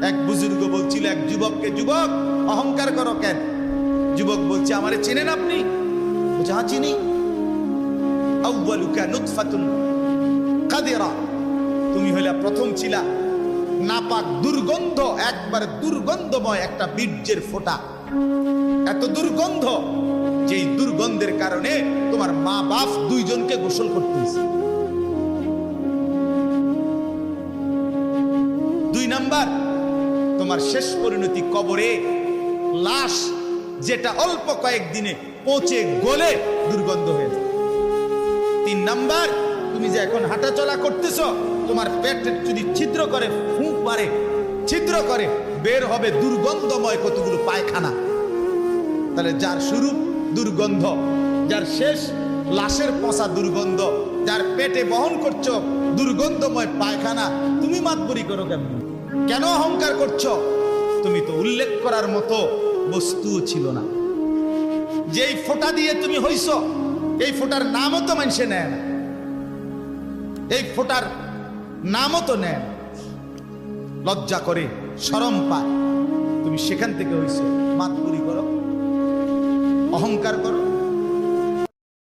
এক বুজুর্গ বলছিল এক যুবককে, যুবক অহংকার করো কেন? যুবক বলছে, আমারে চেনেন আপনি? বলছে, হ্যাঁ চিনি। আউয়ালুকা নুতফাতুন কাদিরা, তুমি হইলা প্রথম ছিলা নাপাক দুর্গন্ধ, একবারে দুর্গন্ধময় একটা বীর্যের ফোঁটা। এত দুর্গন্ধ, যেই দুর্গন্ধের কারণে তোমার মা বাপ দুইজনকে গোসল করতে হয়েছে। 2 নাম্বার, তোমার শেষ পরিণতি কবরে, লাশ যেটা অল্প কয়েকদিনে পচে গলে দুর্গন্ধ হয়ে যায়। 3 নাম্বার, তুমি যে এখন হাঁটা চলা করতেছ, তোমার পেটে যদি ছিদ্র করে, ফুঁক মারে, ছিদ্র করে, বের হবে দুর্গন্ধময় কতগুলো পায়খানা। তাহলে যার শুরু দুর্গন্ধ, যার শেষ লাশের পচা দুর্গন্ধ, যার পেটে বহন করছো দুর্গন্ধময় পায়খানা, তুমি মাতবরি করো কেন? কেন অহংকার করছো? তুমি তো উল্লেখ করার মতো বস্তুও ছিল না। যেই ফোঁটা দিয়ে তুমি হইছ, এই ফোঁটার নামও তো মানুষে নেয় না, এই ফোঁটার নামও তো নেয় না। লজ্জা করে, শরম পায়। তুমি সেখান থেকে হইছ, মাতবরি করো, অহংকার করো।